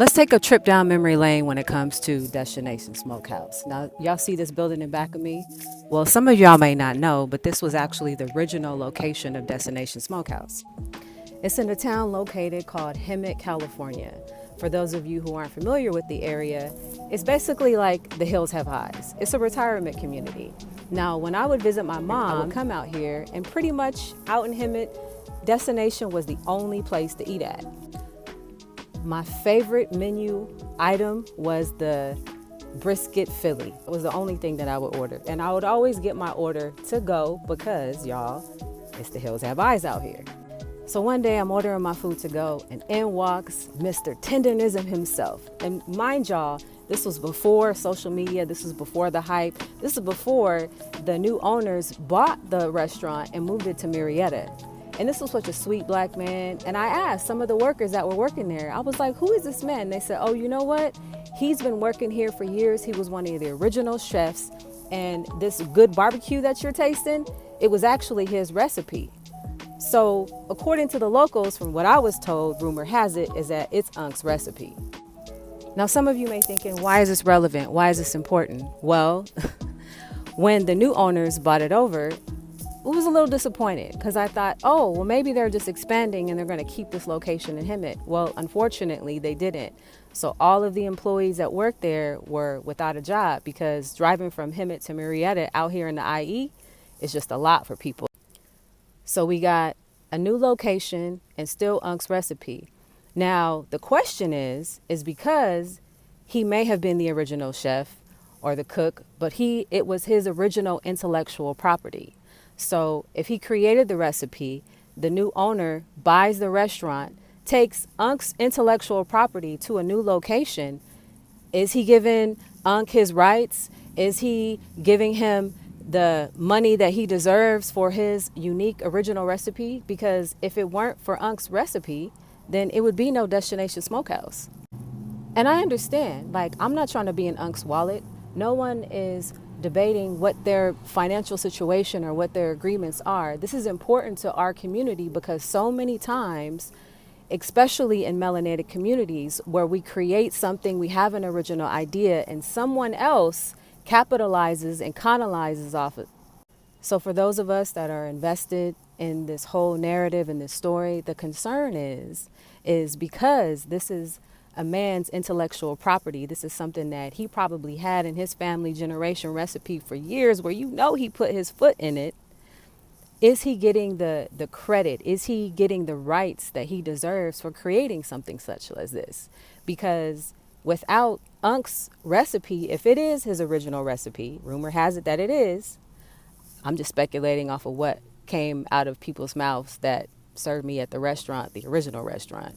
Let's take a trip down memory lane when it comes to Destination Smokehouse. Now, y'all see this building in back of me? Well, some of y'all may not know, but this was actually the original location of Destination Smokehouse. It's in a town located called Hemet, California. For those of you who aren't familiar with the area, it's basically like the hills have eyes. It's a retirement community. Now, when I would visit my mom, I would come out here, and pretty much out in Hemet, Destination was the only place to eat at. My favorite menu item was the brisket Philly. It was the only thing that I would order. And I would always get my order to go because, y'all, it's the hills have eyes out here. So one day I'm ordering my food to go, and in walks Mr. Tenderism himself. And mind y'all, this was before social media, this was before the hype, this was before the new owners bought the restaurant and moved it to Marietta. And this was such a sweet black man. And I asked some of the workers that were working there, I was like, who is this man? And they said, oh, you know what? He's been working here for years. He was one of the original chefs. And this good barbecue that you're tasting, it was actually his recipe. So according to the locals, from what I was told, rumor has it, is that it's Unc's recipe. Now, some of you may be thinking, why is this relevant? Why is this important? Well, when the new owners bought it over, I was a little disappointed because I thought, oh, well, maybe they're just expanding and they're going to keep this location in Hemet. Well, unfortunately, they didn't. So all of the employees that worked there were without a job because driving from Hemet to Marietta out here in the IE is just a lot for people. So we got a new location and still Unc's recipe. Now, the question is because he may have been the original chef or the cook, but it was his original intellectual property. So if he created the recipe, the new owner buys the restaurant, takes Unc's intellectual property to a new location, is he giving Unc his rights? Is he giving him the money that he deserves for his unique original recipe? Because if it weren't for Unc's recipe, then it would be no Destination Smokehouse. And I understand, like, I'm not trying to be in Unc's wallet. No one is debating what their financial situation or what their agreements are. This is important to our community because so many times, especially in melanated communities where we create something, we have an original idea, and someone else capitalizes and colonizes off it. So for those of us that are invested in this whole narrative and this story, the concern is because this is a man's intellectual property. This is something that he probably had in his family generation recipe for years where he put his foot in it. Is he getting the credit? Is he getting the rights that he deserves for creating something such as this? Because without Unc's recipe, if it is his original recipe, rumor has it that it is, I'm just speculating off of what came out of people's mouths that served me at the restaurant, the original restaurant.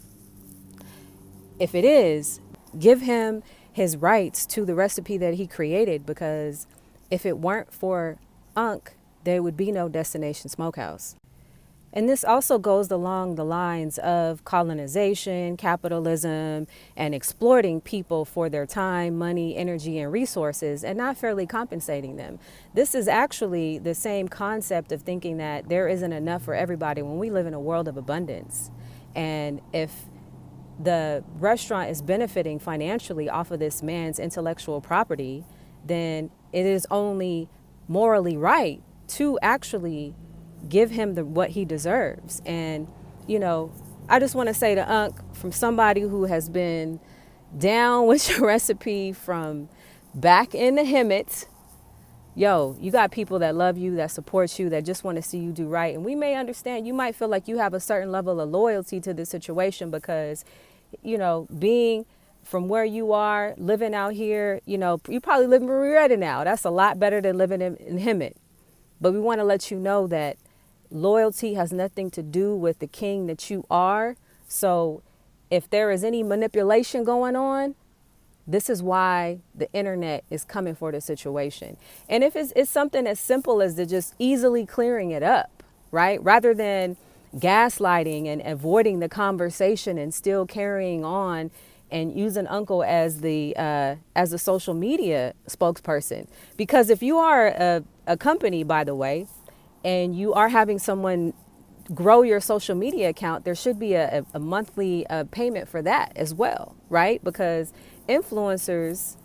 If it is, give him his rights to the recipe that he created, because if it weren't for Unc, there would be no Destination Smokehouse. And this also goes along the lines of colonization, capitalism, and exploiting people for their time, money, energy, and resources, and not fairly compensating them. This is actually the same concept of thinking that there isn't enough for everybody when we live in a world of abundance. And if the restaurant is benefiting financially off of this man's intellectual property, then it is only morally right to actually give him what he deserves. And, I just want to say to Unc, from somebody who has been down with your recipe from back in the Hemet, you got people that love you, that support you, that just want to see you do right. And we may understand, you might feel like you have a certain level of loyalty to the situation because, being from where you are, living out here, you probably live in Marietta now. That's a lot better than living in Hemet. But we want to let you know that loyalty has nothing to do with the king that you are. So if there is any manipulation going on, this is why the internet is coming for the situation. And if it's something as simple as to just easily clearing it up, right? Rather than gaslighting and avoiding the conversation and still carrying on and using Uncle as a social media spokesperson. Because if you are a company, by the way, and you are having someone grow your social media account, there should be a monthly payment for that as well, right? Because influencers,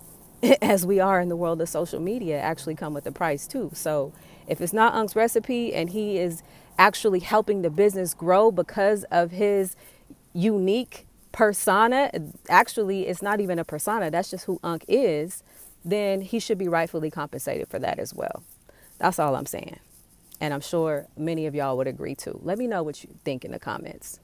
as we are in the world of social media, actually come with a price too. So if it's not Unc's recipe and he is actually helping the business grow because of his unique persona, actually it's not even a persona, that's just who Unc is, then he should be rightfully compensated for that as well. That's all I'm saying. And I'm sure many of y'all would agree too. Let me know what you think in the comments.